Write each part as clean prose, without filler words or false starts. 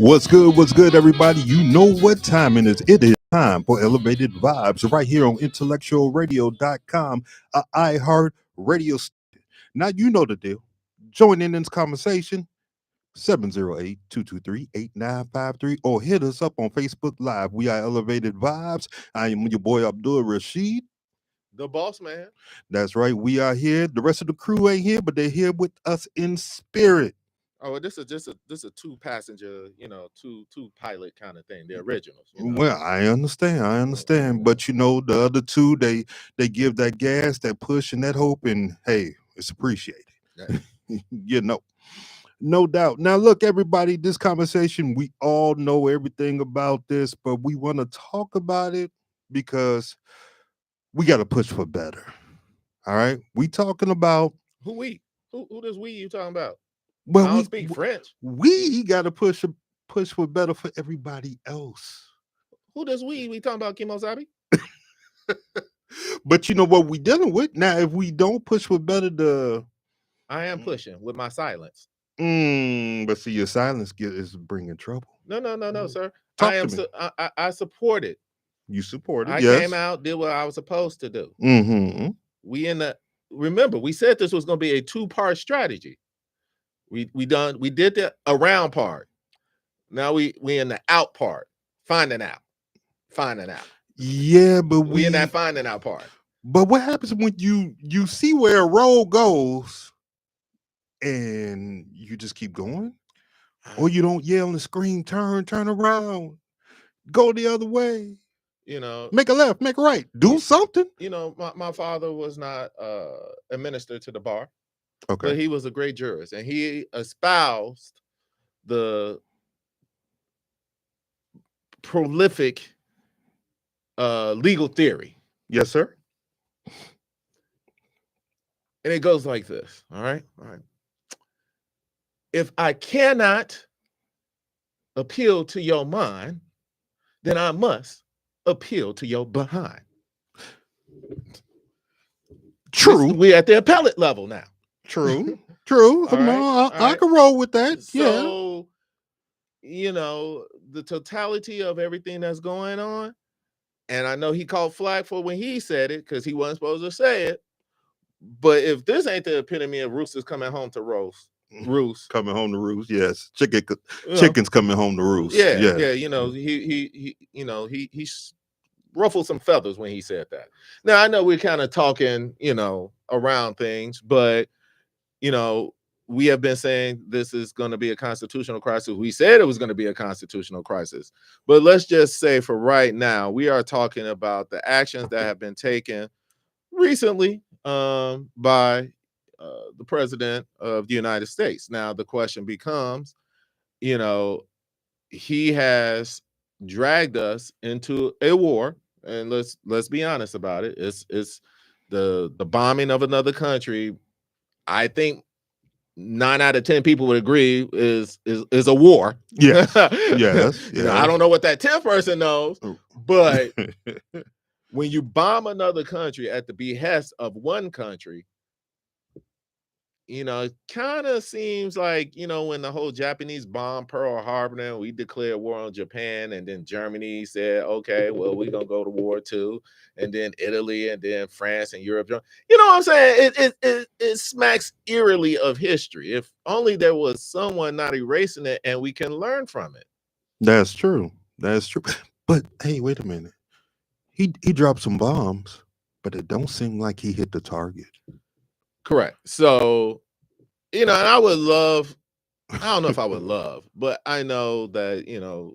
What's good, everybody? You know what time it is. It is time for Elevated Vibes right here on IntellectualRadio.com, a iHeart radio station. Now, you know the deal. Join in this conversation, 708-223-8953, or hit us up on Facebook Live. We are Elevated Vibes. I am your boy, Abdul Rashid. The boss man. That's right. We are here. The rest of the crew ain't here, but they're here with us in spirit. Oh, this is a two passenger, two pilot kind of thing. The originals. Well, I understand. But the other two, they give that gas, that push, and that hope, and hey, it's appreciated. Yeah. No doubt. Now, look, everybody, this conversation, we all know everything about this, but we want to talk about it because we got to push for better. All right, we talking about Who does we you talking about? well, I don't speak French. We got to push for better for everybody else. Who does we talking about? Kimosabi? But you know what we dealing with now? If we don't push for better, I am pushing with my silence. But see, your silence is bringing trouble. No, sir. I support it. You support it. I yes. came out, did what I was supposed to do. Mm-hmm. Remember, we said this was going to be a two-part strategy. We did the around part. Now we in the out part, finding out. Yeah, but we in that finding out part. But what happens when you see where a road goes and you just keep going? Or you don't yell and scream, turn around, go the other way. Make a left, make a right, do something. My father was not a minister to the bar. Okay. But he was a great jurist, and he espoused the prolific legal theory. Yes, sir. And it goes like this. All right. If I cannot appeal to your mind, then I must appeal to your behind. True. We're at the appellate level now. True. I can roll with that. So, the totality of everything that's going on, and I know he called flack for when he said it because he wasn't supposed to say it. But if this ain't the epitome of roosters coming home to roost, coming home to roost, yes. Chickens coming home to roost. Yeah. He ruffled some feathers when he said that. Now I know we're kind of talking, around things, but we have been saying this is going to be a constitutional crisis. We said it was going to be a constitutional crisis, but let's just say for right now, we are talking about the actions that have been taken recently by the president of the United States. Now, the question becomes, he has dragged us into a war, and let's be honest about it. It's the bombing of another country. I think 9 out of 10 people would agree is a war. Yes. I don't know what that 10th person knows, but when you bomb another country at the behest of one country, it kind of seems like, when the whole Japanese bombed Pearl Harbor and we declared war on Japan, and then Germany said, okay, well, we're going to go to war too. And then Italy, and then France and Europe. You know what I'm saying? It smacks eerily of history. If only there was someone not erasing it and we can learn from it. That's true. But hey, wait a minute. He dropped some bombs, but it don't seem like he hit the target. Correct. So, and I don't know if I would love, but I know that,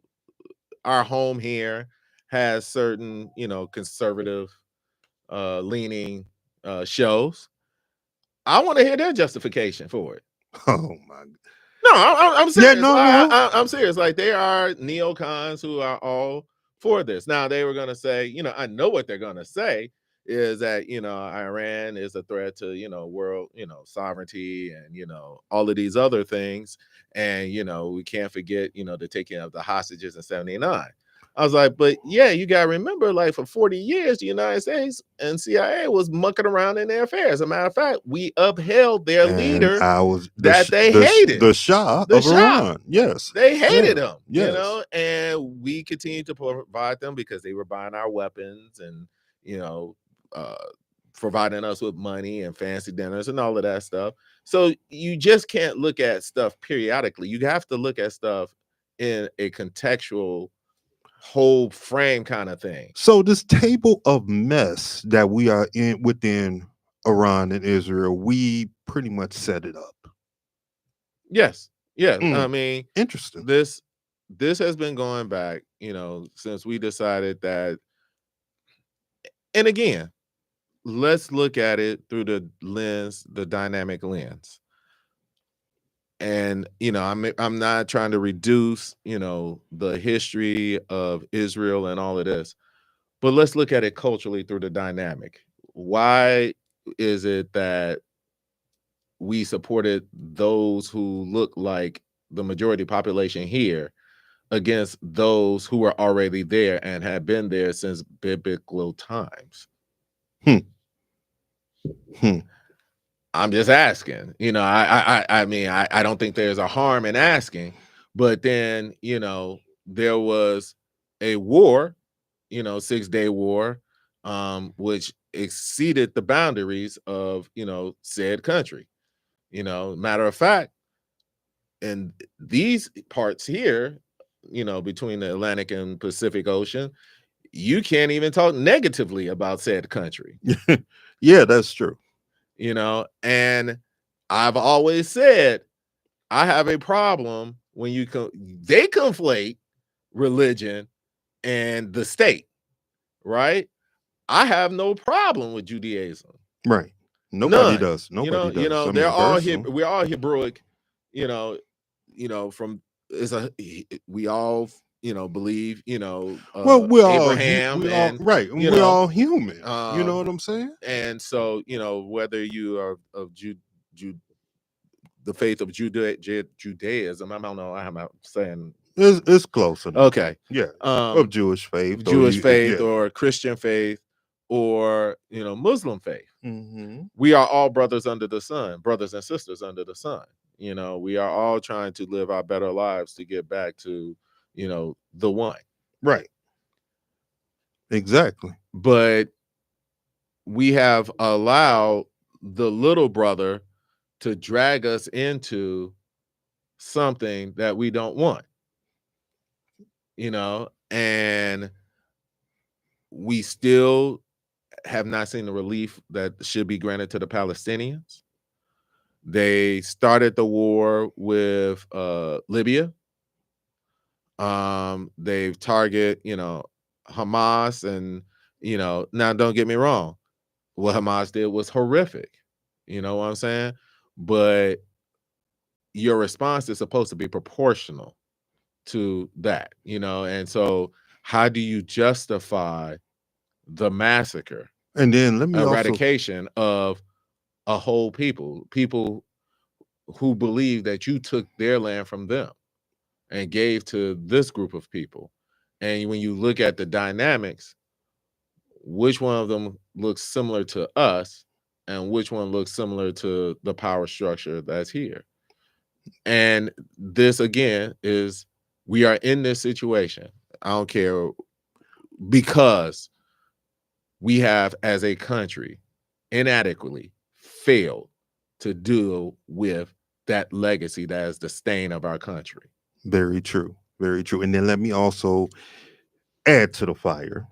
our home here has certain, conservative leaning shows. I want to hear their justification for it. Oh my God. No, I'm serious. Yeah, no. I'm serious. Like, they are neocons who are all for this. Now, they were going to say, I know what they're going to say is that, Iran is a threat to, world, sovereignty and, all of these other things. And, we can't forget, the taking of the hostages in 1979. I was like, but yeah, you got to remember, like for 40 years, the United States and CIA was mucking around in their affairs. As a matter of fact, we upheld their leader that they hated. The Shah of Iran. Yes. They hated him, yes. you know, and we continued to provide them because they were buying our weapons and, you know, providing us with money and fancy dinners and all of that stuff. So you just can't look at stuff periodically. You have to look at stuff in a contextual whole frame kind of thing. So this table of mess that we are in within Iran and Israel, we pretty much set it up. Yes. Yeah. I mean, interesting. This has been going back, you know, since we decided that. And again, let's look at it through the dynamic lens. And, you know, I'm not trying to reduce, you know, the history of Israel and all of this, but let's look at it culturally through the dynamic. Why is it that we supported those who look like the majority population here against those who were already there and have been there since biblical times? I'm just asking, you know, I mean, I don't think there's a harm in asking, but then, you know, there was a war, you know, 6-day war, which exceeded the boundaries of, you know, said country. You know, matter of fact, in these parts here, you know, between the Atlantic and Pacific Ocean, you can't even talk negatively about said country. Yeah, that's true. You know, and I've always said I have a problem when they conflate religion and the state, right? I have no problem with Judaism. Right. Nobody does. Nobody does. You know, they're all we're all Hebrewic, you know, from we all, you know, believe, you know, well, we're Abraham all, and right. And we're all human. You know what I'm saying? And so, you know, whether you are of the faith of Judaism, I don't know how I'm saying. It's close enough. Okay. Yeah. Of Jewish faith. Or Christian faith or, you know, Muslim faith. We are all brothers under the sun, brothers and sisters under the sun. You know, we are all trying to live our better lives to get back to, you know, the one. Right. Exactly. But we have allowed the little brother to drag us into something that we don't want, you know, and we still have not seen the relief that should be granted to the Palestinians. They started the war with Libya. They've targeted, you know, Hamas, and, you know, now don't get me wrong, what Hamas did was horrific. You know what I'm saying? But your response is supposed to be proportional to that, you know? And so how do you justify the massacre and then eradication of a whole people who believe that you took their land from them and gave to this group of people? And when you look at the dynamics, which one of them looks similar to us and which one looks similar to the power structure that's here? And this, again, is we are in this situation. I don't care, because we have, as a country, inadequately failed to deal with that legacy that is the stain of our country. Very true. Very true. And then let me also add to the fire.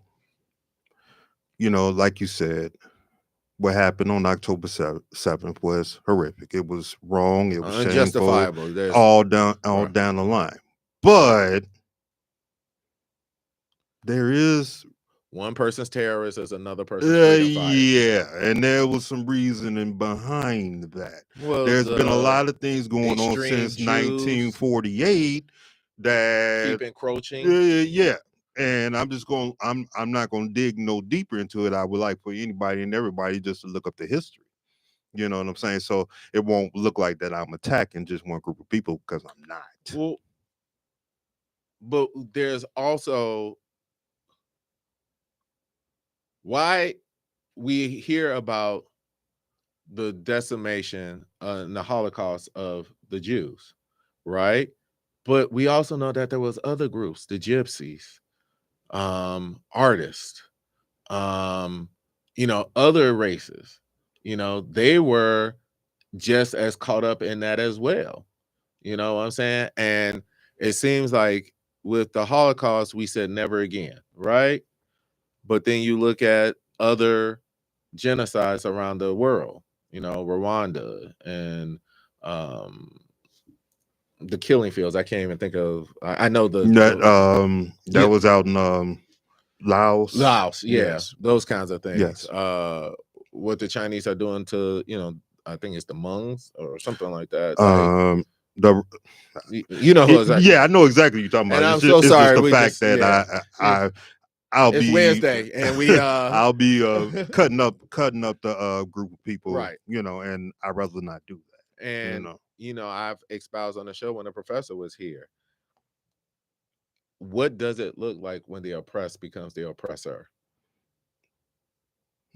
You know, like you said, what happened on October 7th was horrific. It was wrong. It was unjustifiable. Shameful, all down the line. But there is one person's terrorist as another person's freedom fighter. Yeah, and there was some reasoning behind that. Well, there's been a lot of things going on since 1948 that keep encroaching. Yeah. And I'm not going to dig no deeper into it. I would like for anybody and everybody just to look up the history. You know what I'm saying? So it won't look like that I'm attacking just one group of people, because I'm not. Well, but there's also why we hear about the decimation and the Holocaust of the Jews, right? But we also know that there was other groups, the gypsies, artists, other races, they were just as caught up in that as well. You know what I'm saying? And it seems like with the Holocaust, we said never again, right? But then you look at other genocides around the world, Rwanda and the killing fields. I can't even think of. I know that was out in Laos. Laos, yeah, Yes. those kinds of things. Yes. What the Chinese are doing to, I think it's the Hmong or something like that. Like, the exactly. I know exactly what you're talking about. And I'm It's so just sorry. the fact that I'll it's be Wednesday, and we I'll be cutting up the group of people, right, and I'd rather not do that. And I've espoused on the show when the professor was here. What does it look like when the oppressed becomes the oppressor?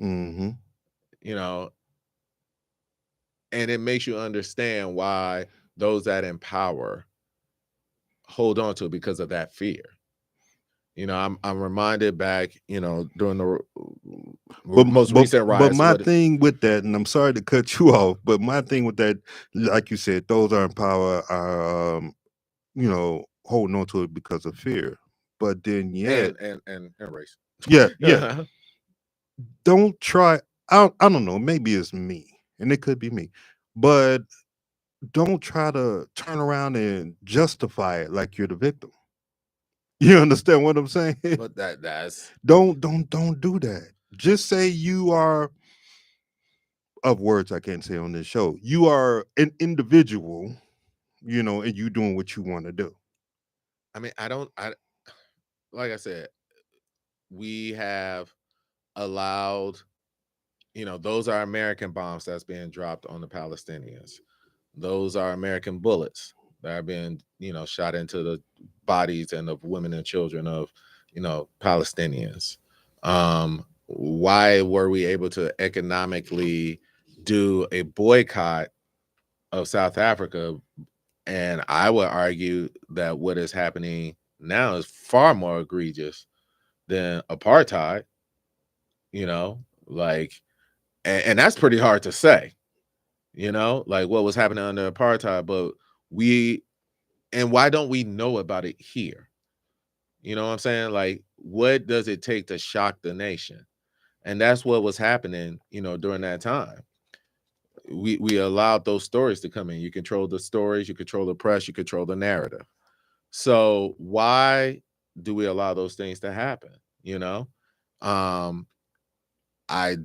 Mm-hmm. And it makes you understand why those that in power hold on to it because of that fear. I'm reminded back, during the most recent riots. But my thing with that, and I'm sorry to cut you off, but my thing with that, like you said, those are in power are, holding on to it because of fear. But then, and race. Yeah. Don't try. I don't know. Maybe it's me, and it could be me, but don't try to turn around and justify it like you're the victim. You understand what I'm saying? But that's don't do that. Just say you are, of words I can't say on this show. You are an individual, and you doing what you want to do. I mean, like I said, we have allowed, those are American bombs that's being dropped on the Palestinians. Those are American bullets that are being, shot into the bodies and of women and children of, Palestinians. Why were we able to economically do a boycott of South Africa? And I would argue that what is happening now is far more egregious than apartheid, and that's pretty hard to say, like what was happening under apartheid, but why don't we know about it here? You know what I'm saying? Like, what does it take to shock the nation? And that's what was happening, during that time. We allowed those stories to come in. You control the stories, you control the press, you control the narrative. So why do we allow those things to happen? I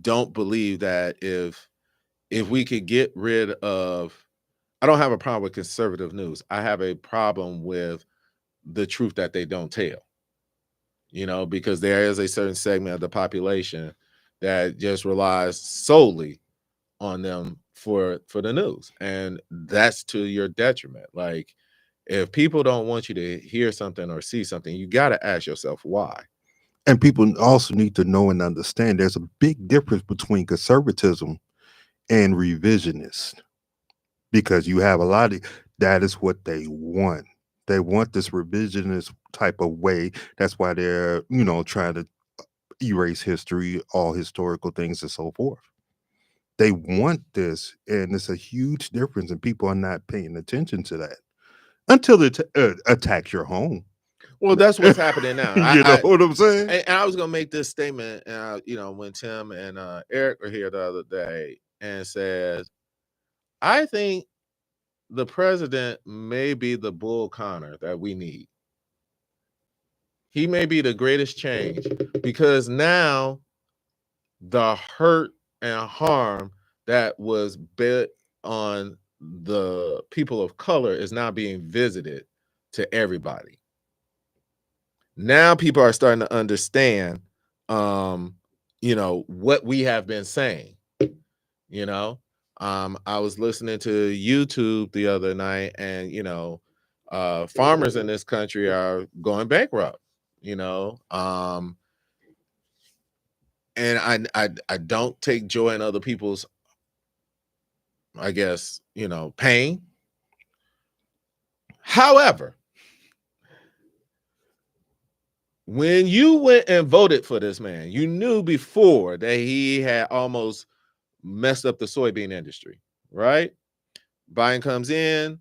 don't believe that if we could get rid of, I don't have a problem with conservative news. I have a problem with the truth that they don't tell, because there is a certain segment of the population that just relies solely on them for the news. And that's to your detriment. Like, if people don't want you to hear something or see something, you got to ask yourself why. And people also need to know and understand there's a big difference between conservatism and revisionist, because you have a lot of that is what they want. They want this revisionist type of way. That's why they're, trying to erase history, all historical things and so forth. They want this, and it's a huge difference, and people are not paying attention to that until it attacks your home. Well, that's what's happening now. You know what I'm saying? And I was gonna make this statement, when Tim and Eric were here the other day, and said, I think the president may be the Bull Connor that we need. He may be the greatest change, because now the hurt and harm that was bet on the people of color is now being visited to everybody. Now people are starting to understand, what we have been saying. I was listening to YouTube the other night, and farmers in this country are going bankrupt. and I don't take joy in other people's, I guess, pain. However, when you went and voted for this man, you knew before that he had almost messed up the soybean industry, right? Biden comes in,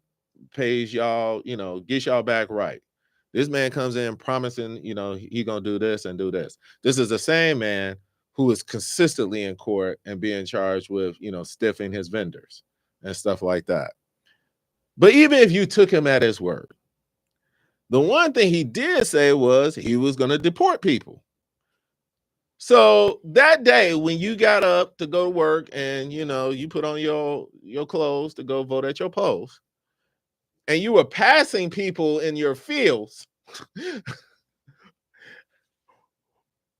pays y'all, gets y'all back right. This man comes in promising, he gonna do this and do this. This is the same man who is consistently in court and being charged with, stiffing his vendors and stuff like that. But even if you took him at his word, the one thing he did say was he was going to deport people. So that day when you got up to go to work and, you put on your clothes to go vote at your post and you were passing people in your fields, what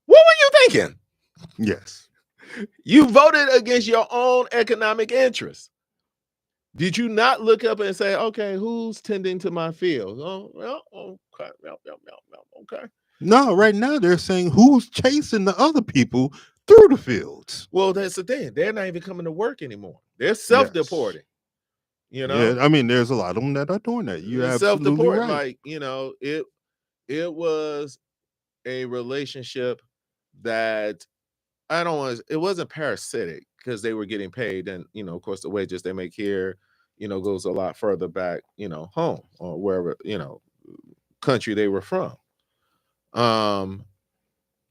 were you thinking? Yes. You voted against your own economic interests. Did you not look up and say, okay, who's tending to my fields? Oh, well, okay. Okay. No, right now they're saying who's chasing the other people through the fields. Well, that's the thing. They're not even coming to work anymore. They're self-deporting. Yeah, I mean, there's a lot of them that are doing that. You're absolutely right. Like, it was a relationship that it wasn't parasitic because they were getting paid. And, of course, the wages they make here, goes a lot further back, home or wherever, country they were from.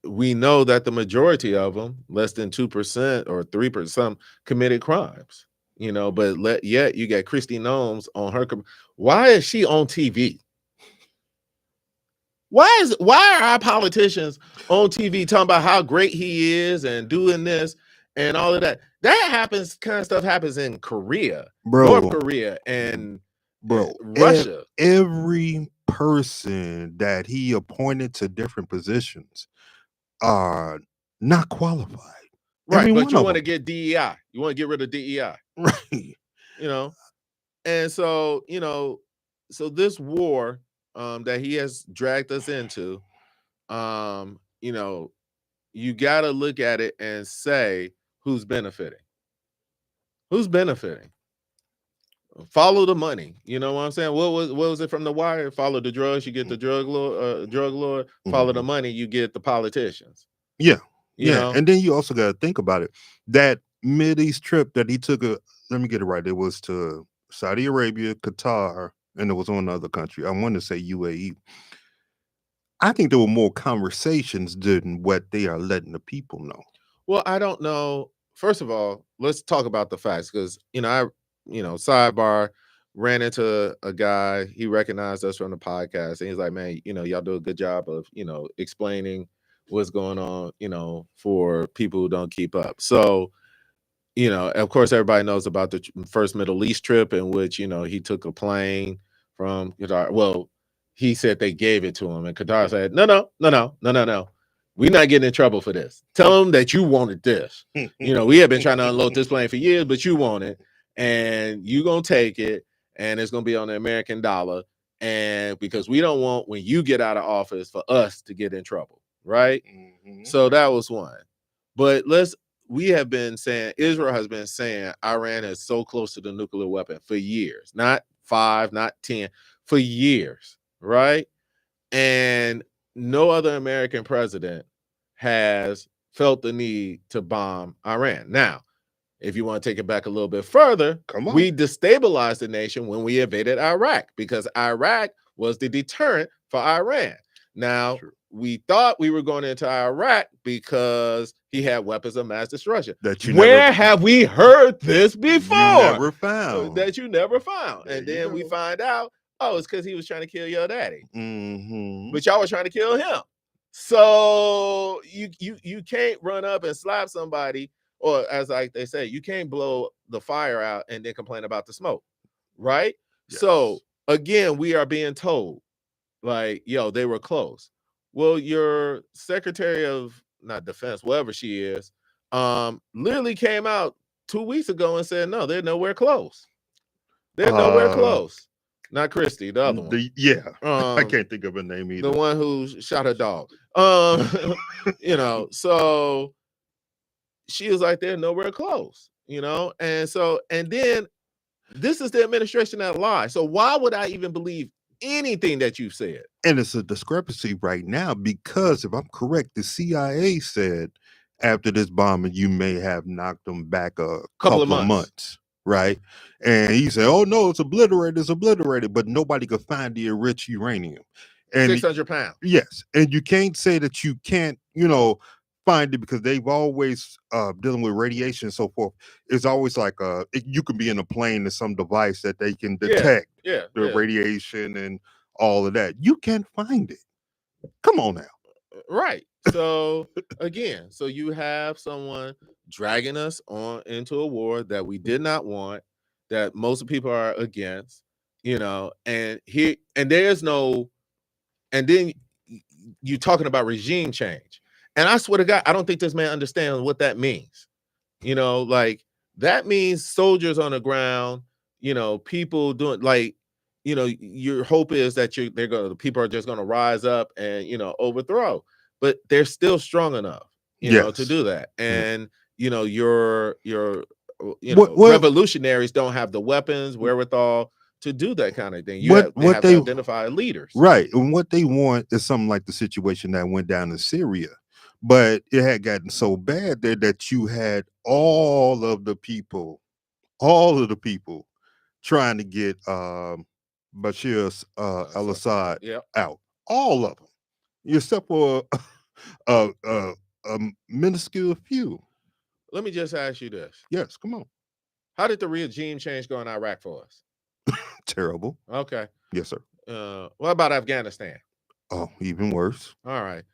We know that the majority of them, less than 2% or 3%, committed crimes, but yet you got Kristi Noem on her. Why is she on TV? Why are our politicians on TV talking about how great he is and doing this and all of that? That kind of stuff happens in Korea, North Korea, and Russia. Every person that he appointed to different positions are not qualified. Right, but you want to get DEI. You want to get rid of DEI. Right. And so, so this war that he has dragged us into, you got to look at it and say who's benefiting. Who's benefiting? Follow the money. You know what I'm saying? What was it from The Wire? Follow the drugs, you get the drug lord. Follow the money, you get the politicians. Yeah. And then you also got to think about it. That Mideast trip that he took, let me get it right. It was to Saudi Arabia, Qatar, and it was on another country. I want to say UAE. I think there were more conversations than what they are letting the people know. Well, I don't know. First of all, let's talk about the facts because, sidebar, ran into a guy. He recognized us from the podcast and he's like, man, y'all do a good job of, explaining what's going on, for people who don't keep up. So, of course, everybody knows about the first Middle East trip in which, he took a plane from Qatar. Well, he said they gave it to him and Qatar said, no. We're not getting in trouble for this. Tell them that you wanted this. We have been trying to unload this plane for years, but you want it and you're going to take it and it's going to be on the American dollar. And because we don't want when you get out of office for us to get in trouble. Right. Mm-hmm. So that was one. But we have been saying, Israel has been saying Iran is so close to the nuclear weapon for years, not 5, not 10, for years. Right. And no other American president has felt the need to bomb Iran. Now, if you want to take it back a little bit further, we destabilized the nation when we invaded Iraq because Iraq was the deterrent for Iran. Now, we thought we were going into Iraq because he had weapons of mass destruction. Where have we heard this before? That you never found. And then we find out, it's because he was trying to kill your daddy. Mm-hmm. But y'all were trying to kill him. So you can't run up and slap somebody, or as like they say, you can't blow the fire out and then complain about the smoke, right? Yes. So again, we are being told, like, they were close. Well, your Secretary of not Defense, whatever she is, literally came out 2 weeks ago and said, no, they're nowhere close. They're nowhere close. Not Kristi, the other one. I can't think of her name either. The one who shot her dog. So she was like, they're nowhere close, and so, and then this is the administration that lies. So why would I even believe anything that you said? And it's a discrepancy right now because, if I'm correct, the CIA said after this bombing, you may have knocked them back a couple of months, right? And he said, oh, no, it's obliterated, but nobody could find the enriched uranium. And 600 pounds. Yes. And you can't say that you can't, find it, because they've always dealing with radiation and so forth. It's always like you can be in a plane and some device that they can detect the radiation and all of that. You can't find it. Come on now. Right. So again, so you have someone dragging us on into a war that we did not want, that most people are against, and there's no, and then you talking about regime change. And I swear to God, I don't think this man understands what that means. Like, that means soldiers on the ground, people doing, like, your hope is that the people are just going to rise up and, overthrow, but they're still strong enough, to do that. And, your revolutionaries don't have the weapons, wherewithal to do that kind of thing. They have to identify leaders. Right. And what they want is something like the situation that went down in Syria. But it had gotten so bad there that you had all of the people trying to get Bashir al-Assad out. All of them, except for a minuscule few. Let me just ask you this. Yes, come on. How did the regime change go in Iraq for us? Terrible. Okay. Yes, sir. What about Afghanistan? Oh, even worse. All right.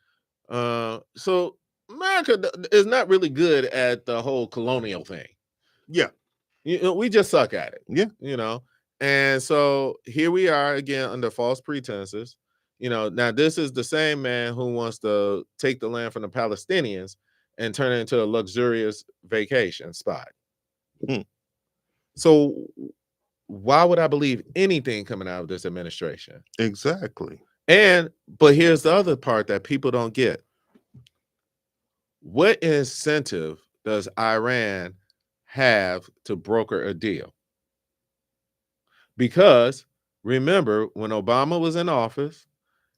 So America is not really good at the whole colonial thing. Yeah. We just suck at it. Yeah. And so here we are again under false pretenses. Now this is the same man who wants to take the land from the Palestinians and turn it into a luxurious vacation spot. So why would I believe anything coming out of this administration? Exactly. But here's the other part that people don't get. What incentive does Iran have to broker a deal? Because remember, when Obama was in office,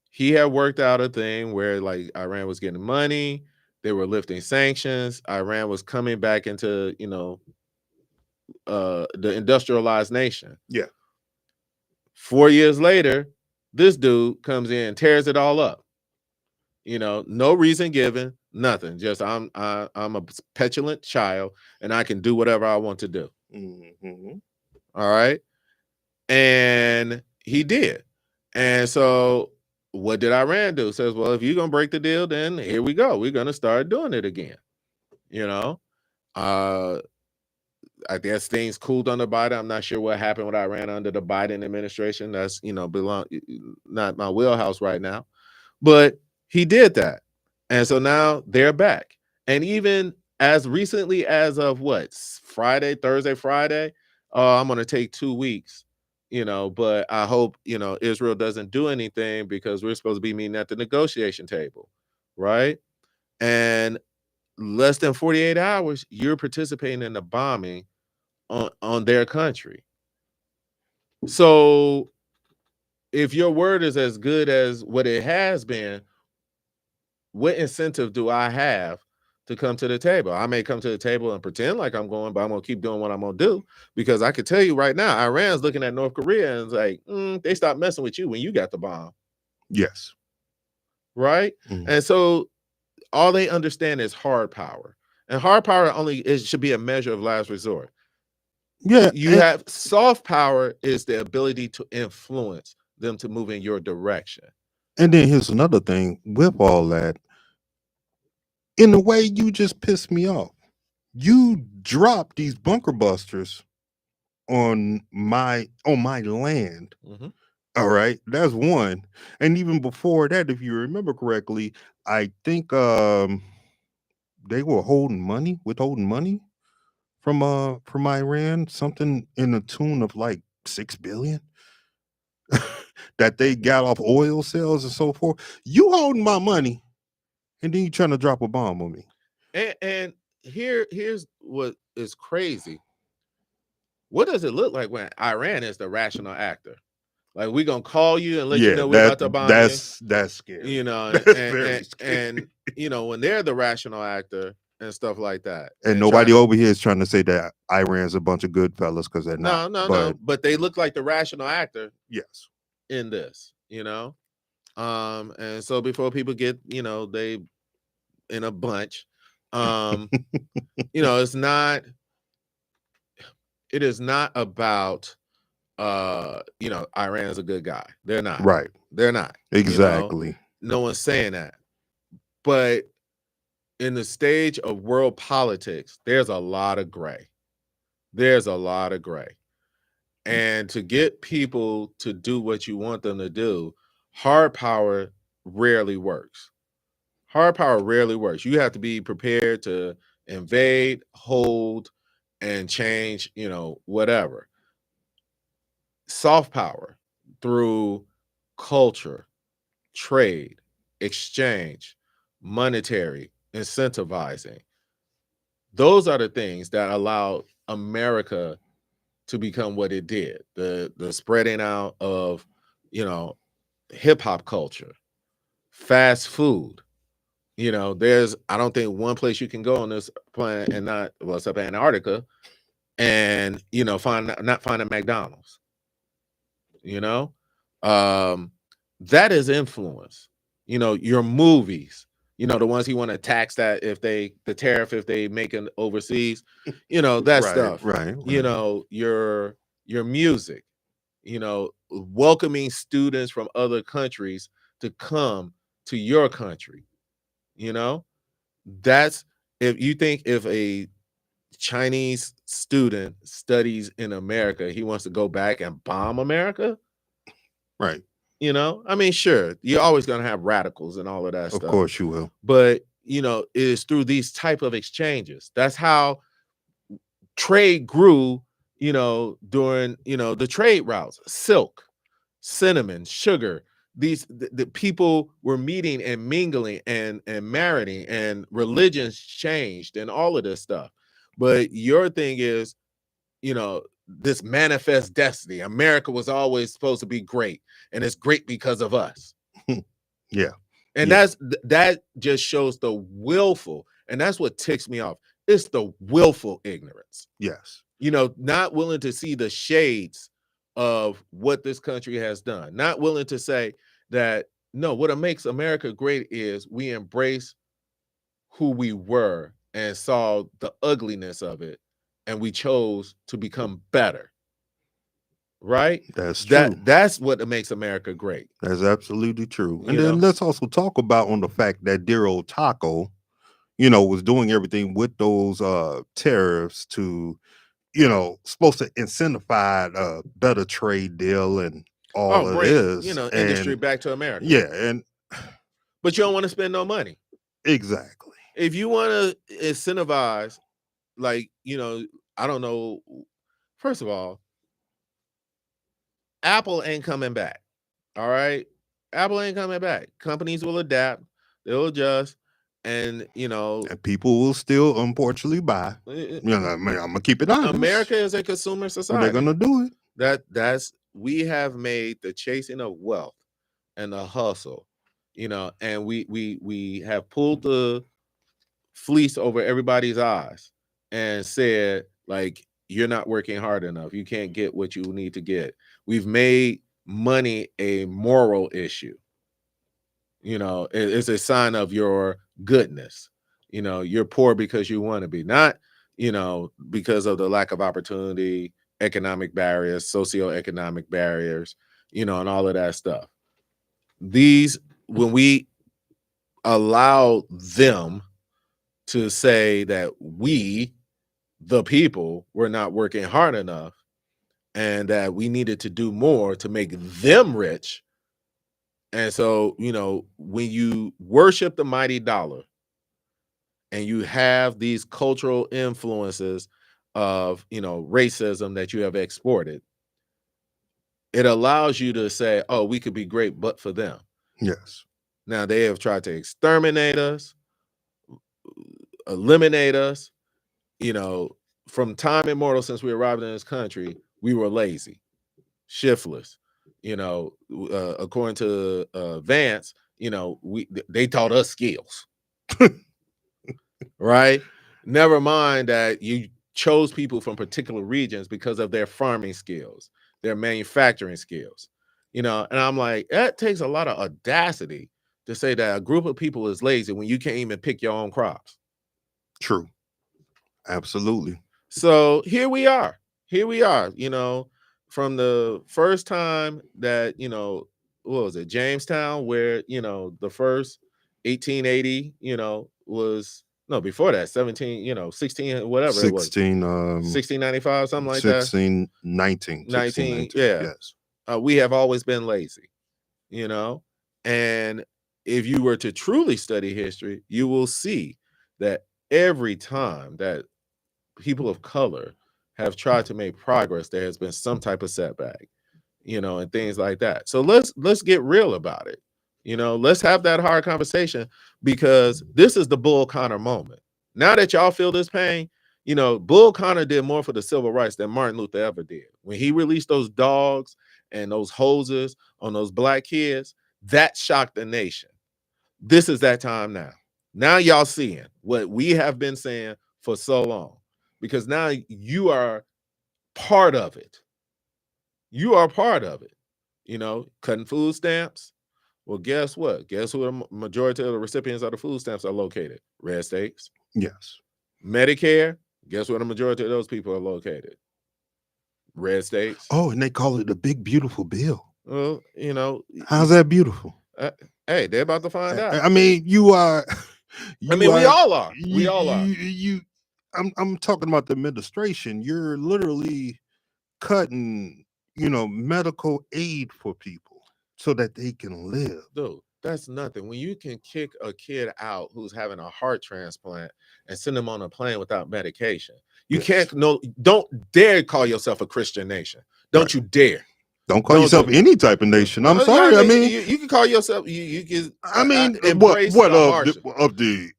he had worked out a thing where, like, Iran was getting money, they were lifting sanctions, Iran was coming back into, the industrialized nation. Yeah. 4 years later, this dude comes in and tears it all up. No reason given, nothing. Just I'm a petulant child and I can do whatever I want to do. All right. And he did. And so what did Iran do? Says, well, if you're going to break the deal, then here we go. We're going to start doing it again. I guess things cooled under Biden. I'm not sure what happened with Iran under the Biden administration. That's, not my wheelhouse right now. But he did that. And so now they're back. And even as recently as of Thursday, Friday, I'm going to take 2 weeks, but I hope, Israel doesn't do anything because we're supposed to be meeting at the negotiation table. Right. And less than 48 hours, you're participating in the bombing on their country. So if your word is as good as what it has been, what incentive do I have to come to the table? I may come to the table and pretend like I'm going, but I'm going to keep doing what I'm going to do, because I could tell you right now, Iran's looking at North Korea and it's like, they stopped messing with you when you got the bomb. Yes. Right. And so all they understand is hard power, and hard power should be a measure of last resort. Yeah. You have soft power is the ability to influence them to move in your direction. And then here's another thing with all that. In a way, you just pissed me off. You dropped these bunker busters on my land. All right, that's one. And even before that, if you remember correctly, I think they were withholding money from Iran, something in the tune of like $6 billion that they got off oil sales and so forth. You holding my money, and then you trying to drop a bomb on me. And here's what is crazy. What does it look like when Iran is the rational actor? Like, we gonna call you and let you know we're about to bomb you. That's scary. You know, That's and, very and, scary. and you know, when they're the rational actor and stuff like that. And nobody over here is trying to say that Iran's a bunch of good fellas, because they're not. No. But they look like the rational actor. Yes. In this, you know. And so before people get, you know, they in a bunch, you know, it is not about you know, Iran's a good guy. They're not. Right. They're not. Exactly. You know? No one's saying that. But in the stage of world politics, there's a lot of gray. There's a lot of gray. And to get people to do what you want them to do, hard power rarely works. Hard power rarely works. You have to be prepared to invade, hold, and change, you know, whatever. Soft power through culture, trade, exchange, monetary, incentivizing. Those are the things that allowed America to become what it did. The spreading out of, you know, hip hop culture, fast food. You know, I don't think one place you can go on this planet and not, well, except Antarctica, and, you know, not find a McDonald's. You know, that is influence. You know, your movies, you know, the ones he want to tax that the tariff if they make it overseas, you know, that stuff. Right. You know, your music, you know, welcoming students from other countries to come to your country. You know, that's, if you think if a Chinese student studies in America, he wants to go back and bomb America. Right. You know, I mean, sure, you're always going to have radicals and all of that stuff. Of course you will. But, you know, it is through these type of exchanges. That's how trade grew, you know, during, you know, the trade routes, silk, cinnamon, sugar. The people were meeting and mingling and marrying, and religions changed and all of this stuff. But your thing is, you know, this manifest destiny. America was always supposed to be great, and it's great because of us. Yeah. And that just shows the willful, and that's what ticks me off. It's the willful ignorance. Yes. You know, not willing to see the shades of what this country has done. Not willing to say that, no, what makes America great is we embrace who we were and saw the ugliness of it, and we chose to become better. Right? That's true. That's what makes America great. That's absolutely true. And then let's also talk about on the fact that dear old Taco, you know, was doing everything with those tariffs to, you know, supposed to incentivize a better trade deal and all of this. You know, industry back to America. Yeah. But you don't want to spend no money. Exactly. If you want to incentivize, like, you know, I don't know. First of all, Apple ain't coming back. All right. Apple ain't coming back. Companies will adapt, they'll adjust, and, you know, and people will still unfortunately buy. You know, I'm gonna keep it honest. America is a consumer society. They're gonna do it. That's we have made the chasing of wealth and the hustle, you know, and we have pulled the fleece over everybody's eyes and said, like, you're not working hard enough. You can't get what you need to get. We've made money a moral issue. You know, it's a sign of your goodness. You know, you're poor because you want to be, not, you know, because of the lack of opportunity, economic barriers, socioeconomic barriers, you know, and all of that stuff. When we allow them to say that we, the people, were not working hard enough and that we needed to do more to make them rich. And so, you know, when you worship the mighty dollar and you have these cultural influences of, you know, racism that you have exported, it allows you to say, oh, we could be great, but for them. Yes. Now, they have tried to exterminate us. eliminate us. From time immemorial, since we arrived in this country, we were lazy, shiftless. According to Vance, they taught us skills, right? Never mind that you chose people from particular regions because of their farming skills, their manufacturing skills. And I'm like, that takes a lot of audacity to say that a group of people is lazy when you can't even pick your own crops. True. Absolutely. So here we are, from the first time that, what was it, Jamestown, where, the first 1880, was, no, before that, 16, whatever it was. 1695, something like that. 1619. 19, yeah. Yes. We have always been lazy, and if you were to truly study history, you will see that every time that people of color have tried to make progress, there has been some type of setback, and things like that. So let's get real about it. Let's have that hard conversation, because this is the Bull Connor moment. Now that y'all feel this pain, Bull Connor did more for the civil rights than Martin Luther ever did. When he released those dogs and those hoses on those black kids, that shocked the nation. This is that time now. Now y'all seeing what we have been saying for so long, because now you are part of it. You are part of it. Cutting food stamps. Well, guess what? Guess who the majority of the recipients of the food stamps are located? Red states. Yes. Medicare. Guess where the majority of those people are located? Red states. Oh, and they call it the big beautiful bill. Well, how's that beautiful? Hey, they're about to find out. I mean, we all are. We all are. I'm talking about the administration. You're literally cutting, medical aid for people so that they can live. Dude, that's nothing. When you can kick a kid out who's having a heart transplant and send them on a plane without medication, you can't. No, don't dare call yourself a Christian nation. Don't you dare. Don't call yourself any type of nation. I'm sorry. I mean, you can call yourself. You can. I mean, embrace what of the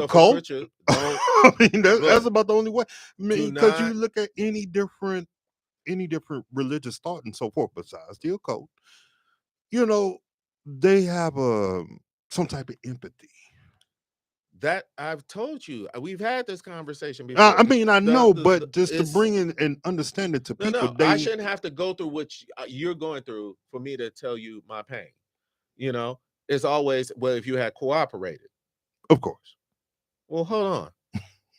occult? I mean, that's about the only way. I mean, because you look at any different religious thought and so forth, besides the occult, they have some type of empathy. That I've told you, we've had this conversation before. I mean, I know, but just to bring in and understand it to people, I shouldn't have to go through what you're going through for me to tell you my pain. It's always, well, if you had cooperated. Of course. Well, hold on.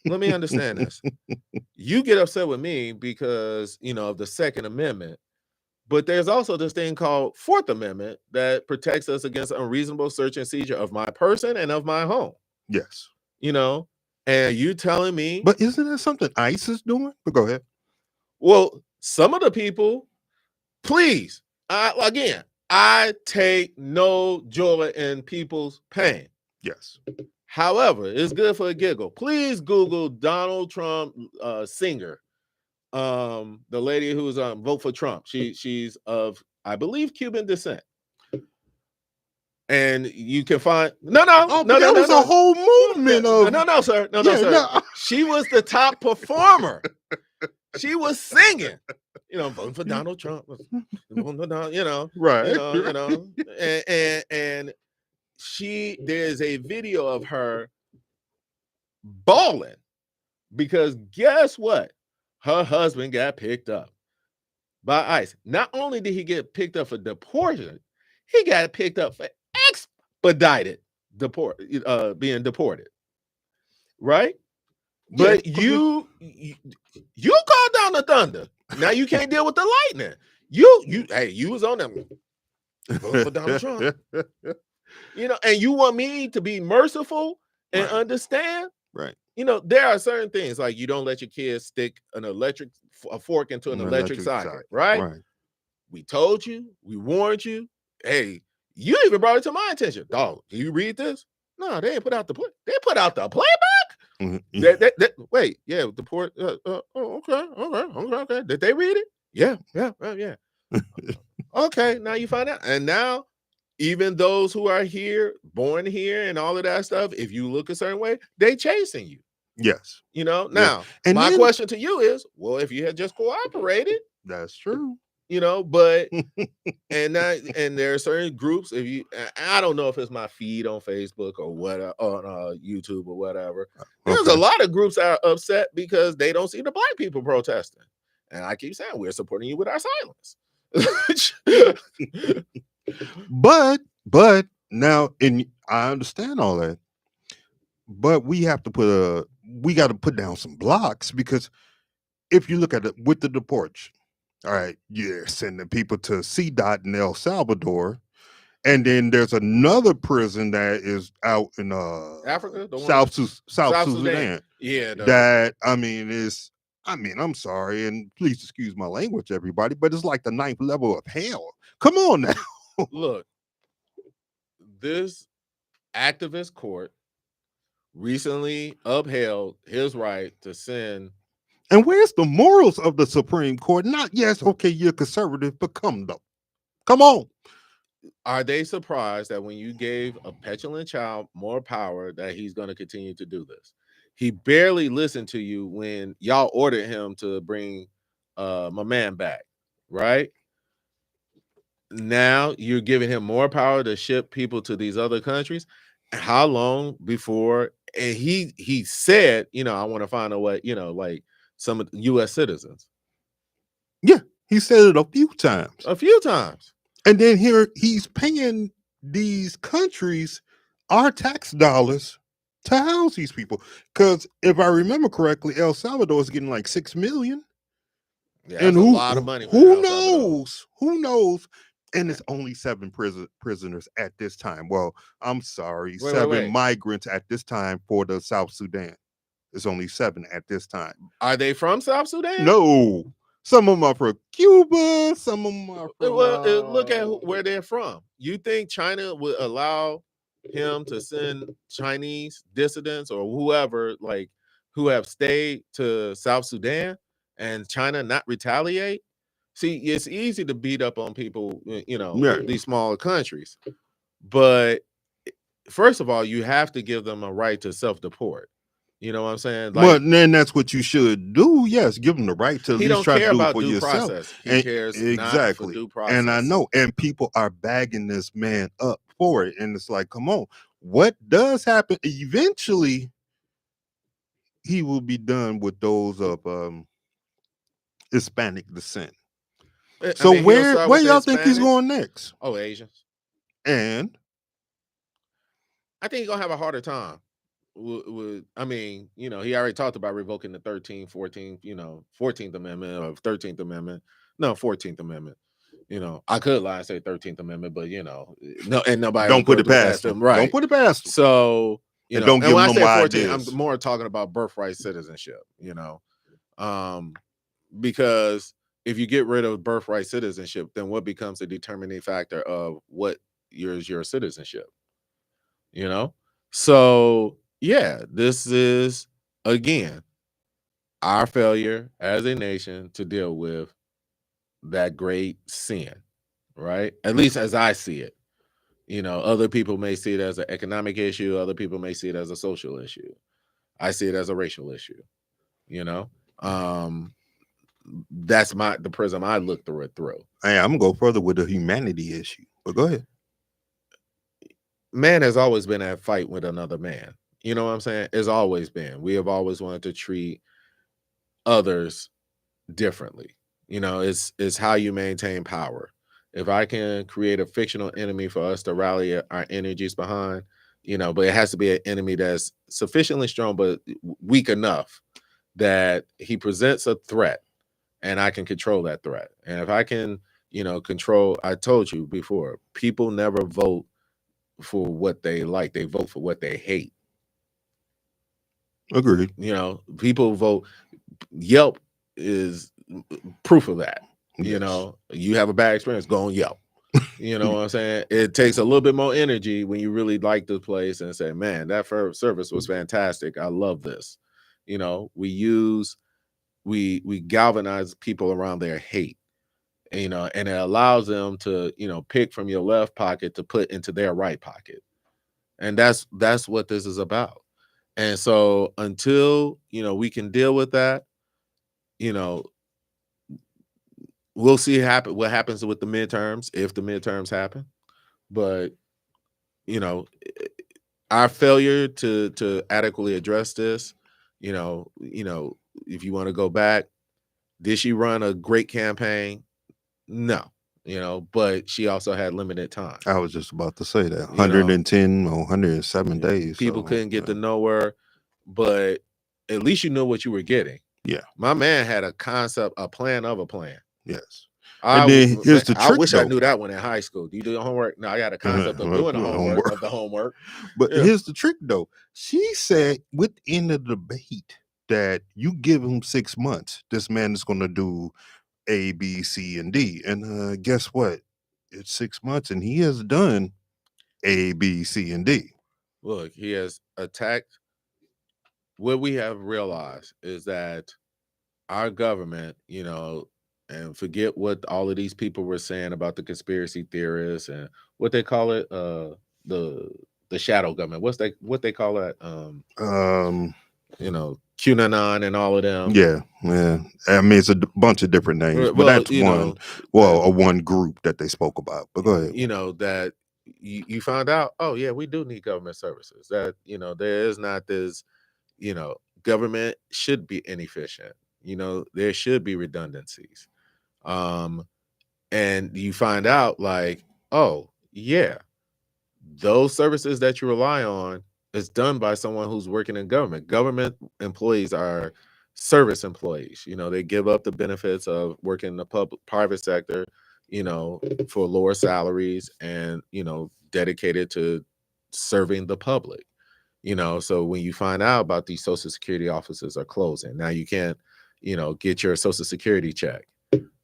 Let me understand this. You get upset with me because, of the Second Amendment, but there's also this thing called Fourth Amendment that protects us against unreasonable search and seizure of my person and of my home. Yes. And you telling me. But isn't that something ICE is doing? But go ahead. Well, some of the people, please, I take no joy in people's pain. Yes. However, it's good for a giggle. Please Google Donald Trump singer. The lady who's vote for Trump. She's of, I believe, Cuban descent. And you can find no, there was a whole movement of no, sir. No. She was the top performer. She was singing, voting for Donald Trump. Right. And there's a video of her bawling because guess what? Her husband got picked up by ICE. Not only did he get picked up for deportation, he got picked up for expedited being deported, right? But you called down the thunder. Now you can't deal with the lightning. You was on them for Donald Trump. And you want me to be merciful and understand, right? There are certain things like you don't let your kids stick a fork into an electric socket, right? We told you, we warned you. Hey, you even brought it to my attention. Dog, do you read this? No, they ain't put out the play. They put out the playback. Wait, yeah, the port. Okay. Did they read it? Yeah. Okay, now you find out, and now even those who are here, born here, and all of that stuff, if you look a certain way, they chasing you. Yes. You know. Yes. Now, And my then- question to you is, well, if you had just cooperated, That's true. you know, but and there are certain groups. If you, I don't know if it's my feed on Facebook or what on YouTube or whatever. There's a lot of groups that are upset because they don't see the black people protesting, and I keep saying we're supporting you with our silence. But now, and I understand all that, but we have to we got to put down some blocks, because if you look at it with the deportation, all right, you're sending people to CDOT in El Salvador, and then there's another prison that is out in Africa, South Sudan. Yeah, that I'm sorry, and please excuse my language, everybody, but it's like the 9th level of hell. Come on now. Look, this activist court recently upheld his right to send. And where's the morals of the Supreme Court? Not, yes, okay, you're conservative, but come on. Are they surprised that when you gave a petulant child more power, that he's going to continue to do this? He barely listened to you when y'all ordered him to bring my man back, right? Now you're giving him more power to ship people to these other countries. How long before? And he said, I want to find a way, like some of the U.S. citizens. Yeah, he said it a few times. And then here he's paying these countries our tax dollars to house these people. Because if I remember correctly, El Salvador is getting like $6 million. Yeah, that's a lot of money. Who knows? Who knows? And it's only 7 prisoners at this time. Well, I'm sorry, 7 migrants at this time for the South Sudan. It's only 7 at this time. Are they from South Sudan? No. Some of them are from Cuba. Some of them are from... look at where they're from. You think China would allow him to send Chinese dissidents or whoever, like, who have stayed to South Sudan, and China not retaliate? See, it's easy to beat up on people, these smaller countries. But first of all, you have to give them a right to self-deport. You know what I'm saying? But then that's what you should do. Yes, give them the right to at least try to do it for yourself. Process. He cares exactly not for due process. And I know, and people are bagging this man up for it. And it's like, come on, what does happen? Eventually, he will be done with those of Hispanic descent. So where y'all think he's going next? Oh, Asians. And I think he's gonna have a harder time. He already talked about revoking the 13th, 14th, 14th Amendment or 13th Amendment. No, 14th Amendment. I could lie and say 13th Amendment, but no, and nobody don't put it past them. Right. Don't put it past them. So don't give them no ideas. I'm more talking about birthright citizenship, because if you get rid of birthright citizenship, then what becomes the determining factor of what is your citizenship? So yeah, this is again our failure as a nation to deal with that great sin, right? At least as I see it. Other people may see it as an economic issue. Other people may see it as a social issue. I see it as a racial issue. That's the prism I look through it through. Hey, I'm gonna go further with the humanity issue, but go ahead. Man has always been at fight with another man. You know what I'm saying? It's always been. We have always wanted to treat others differently. It's how you maintain power. If I can create a fictional enemy for us to rally our energies behind, but it has to be an enemy that's sufficiently strong but weak enough that he presents a threat and I can control that threat. And if I can, control, I told you before, people never vote for what they like. They vote for what they hate. Agreed. People vote. Yelp is proof of that. Yes. You have a bad experience, go on Yelp. You know what I'm saying? It takes a little bit more energy when you really like the place and say, man, that service was fantastic. I love this. We galvanize people around their hate. and it allows them to, pick from your left pocket to put into their right pocket. And that's what this is about. And so until, we can deal with that, you know, we'll see what happens with the midterms, if the midterms happen. But, our failure to adequately address this, if you want to go back, did she run a great campaign? No, but she also had limited time. I was just about to say that 110 or 107 days. People couldn't get to know her, but at least you know what you were getting. Yeah. My man had a concept, a plan of a plan. Yes. And then here's the trick. I wish I knew that one in high school. Do you do your homework? No, I got a concept of doing the homework of the homework. But here's the trick, though. She said within the debate that you give him 6 months, this man is going to do A, B, C, and D. And guess what? It's 6 months, and he has done A, B, C, and D. Look, he has attacked. What we have realized is that our government, and forget what all of these people were saying about the conspiracy theorists and what they call it, the shadow government. What they call that? QAnon and all of them. Yeah. I mean, it's a bunch of different names, but that's one. A one group that they spoke about. But go ahead. That you found out. Oh yeah, we do need government services. That there is not this. Government should be inefficient. There should be redundancies. And you find out like, oh yeah, those services that you rely on is done by someone who's working in government. Government employees are service employees. They give up the benefits of working in the private sector, for lower salaries and, dedicated to serving the public. So when you find out about these Social Security offices are closing, now you can't, get your Social Security check.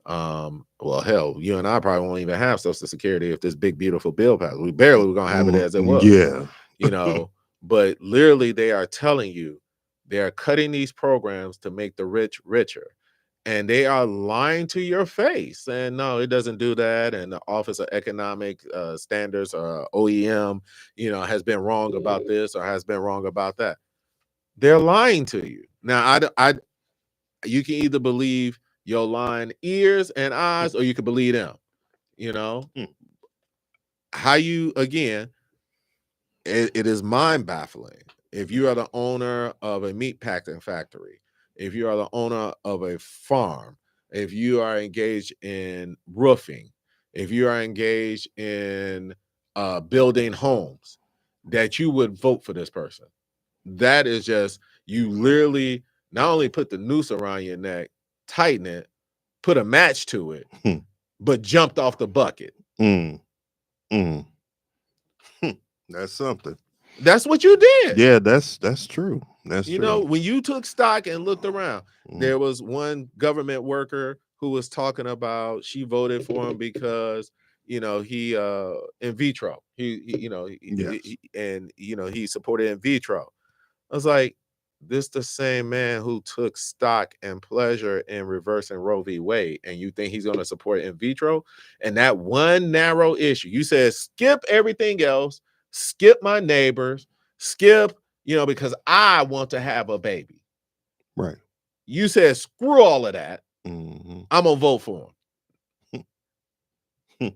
Well, hell, you and I probably won't even have Social Security if this big, beautiful bill passes. We barely were going to have it as it was. Yeah. But literally they are telling you they are cutting these programs to make the rich richer. And they are lying to your face. And no, it doesn't do that. And the Office of Economic Standards, or OEM, has been wrong about this or has been wrong about that. They're lying to you. Now, you can either believe your lying ears and eyes, or you can believe them. How you, again, it is mind baffling. If you are the owner of a meat packing factory, if you are the owner of a farm, if you are engaged in roofing, if you are engaged in building homes, that you would vote for this person. That is just, you literally not only put the noose around your neck, tighten it, put a match to it, but jumped off the bucket. That's something. That's what you did. Yeah, that's true. That's true. When you took stock and looked around, there was one government worker who was talking about she voted for him because he in vitro. He supported in vitro. I was like, this the same man who took stock and pleasure in reversing Roe v. Wade, and you think he's going to support in vitro? And that one narrow issue, you said skip everything else, skip my neighbors, skip, because I want to have a baby. Right. You said screw all of that. I'm gonna vote for him.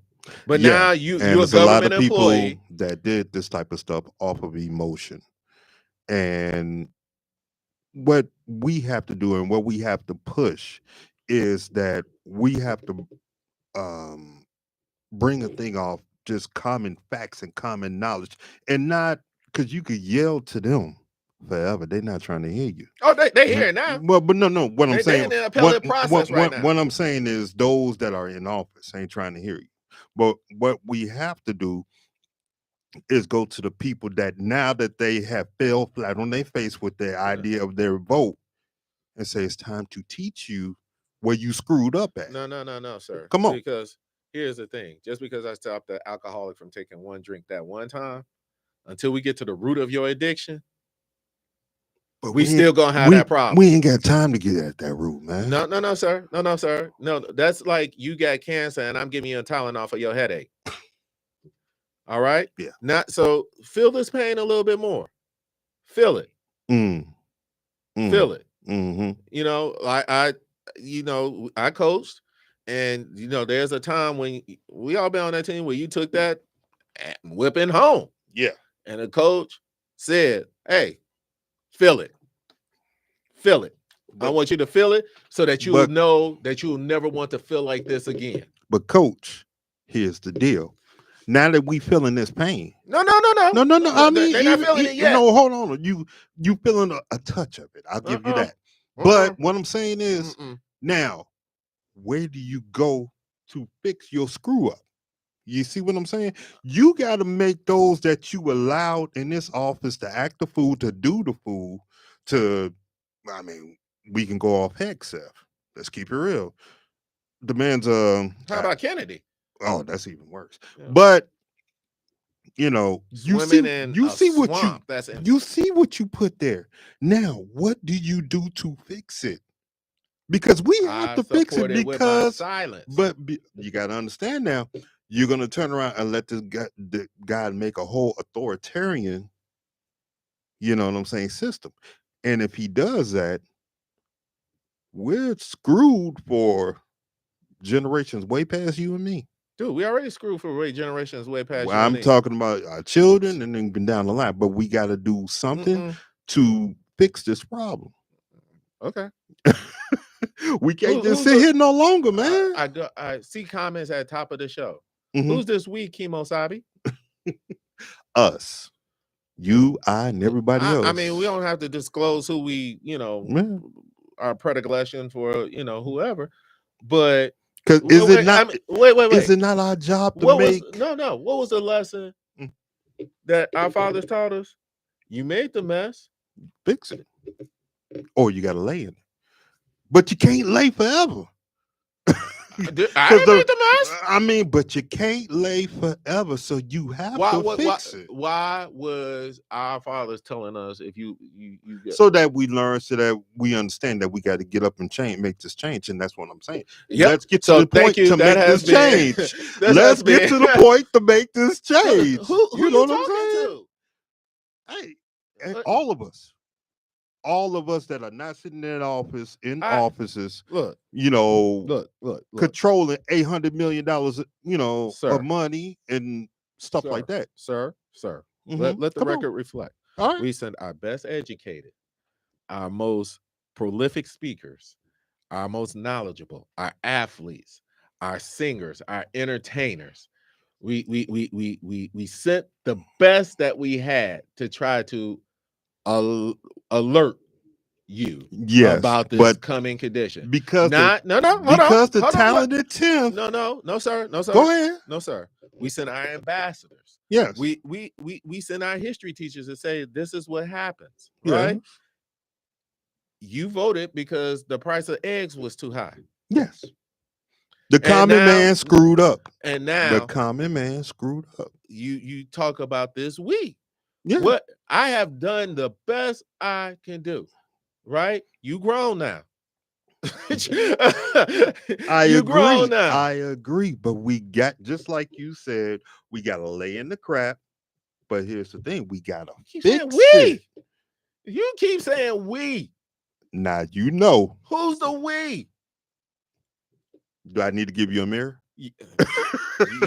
But now you're a government a lot of people employee that did this type of stuff off of emotion. And what we have to do and what we have to push is that we have to bring a thing off just common facts and common knowledge, and not because you could yell to them forever. They're not trying to hear you. Oh, they hear it now. Well, but no. What I'm saying, in the appellate process right now. What I'm saying is those that are in office ain't trying to hear you. But what we have to do is go to the people that, now that they have fell flat on their face with their idea of their vote, and say it's time to teach you where you screwed up at. No, sir. Come on. Because here's the thing. Just because I stopped the alcoholic from taking one drink that one time, until we get to the root of your addiction, But we still gonna have that problem. We ain't got time to get at that root, man. No, sir. No, sir. No, that's like you got cancer and I'm giving you a Tylenol for your headache. All right. Yeah. Not so feel this pain a little bit more. Feel it. Feel it. Mm-hmm. You know, I coached, and there's a time when we all been on that team where you took that whipping home. Yeah. And the coach said, "Hey, feel it. Feel it. I want you to feel it so that you will know that you will never want to feel like this again." But coach, here's the deal. Now that we feeling this pain. No. I mean, they're not feeling it yet. No, hold on. You feeling a touch of it. I'll give you that. But what I'm saying is, now, where do you go to fix your screw up? You see what I'm saying? You got to make those that you allowed in this office to act the fool, to do the fool, I mean, we can go off Hegseth. Let's keep it real. The man's how about Kennedy? Oh, that's even worse. Yeah. But you see what you put there. Now, what do you do to fix it? Because we have to fix it because silence. But you got to understand now, you're going to turn around and let the guy make a whole authoritarian, system. And if he does that, we're screwed for generations way past you and me. Dude, we already screwed for generations way past you. I'm talking about our children and then down the line, but we got to do something to fix this problem. Okay. We can't just sit here no longer, man. I see comments at the top of the show. Who's this we, Kimo Sabi? Us. You, I, and everybody else. I mean, we don't have to disclose who we, our predilection for, whoever. But because is it not our job to make? What was the lesson that our fathers taught us? You made the mess, fix it, or you got to lay in it. But you can't lay forever. I didn't make the mess. I mean, but you can't lay forever, so you have to fix it. Why was our fathers telling us if you so that we learn, so that we understand that we got to get up and make this change, and that's what I'm saying. Yep. Let's get to the point to make this change. Let's get to the point to make this change. Who you know what I'm saying? Hey, all of us. All of us that are not sitting in offices, look, controlling $800 million, of money and stuff like that. Sir. Let the record reflect. All right. We send our best educated, our most prolific speakers, our most knowledgeable, our athletes, our singers, our entertainers. We sent the best that we had to try to alert you about this coming condition. Because the talented 10th. No, sir. Go ahead. No, sir. We send our ambassadors. Yes. We send our history teachers to say this is what happens. Right? You voted because the price of eggs was too high. Yes. The common man screwed up. And now the common man screwed up. You talk about this week. Yeah. What I have done the best I can do, right? You grown now. Grown now. I agree, but we got, just like you said, we got to lay in the crap. But here's the thing: we got to fix it. You keep saying we. Now who's the we? Do I need to give you a mirror? You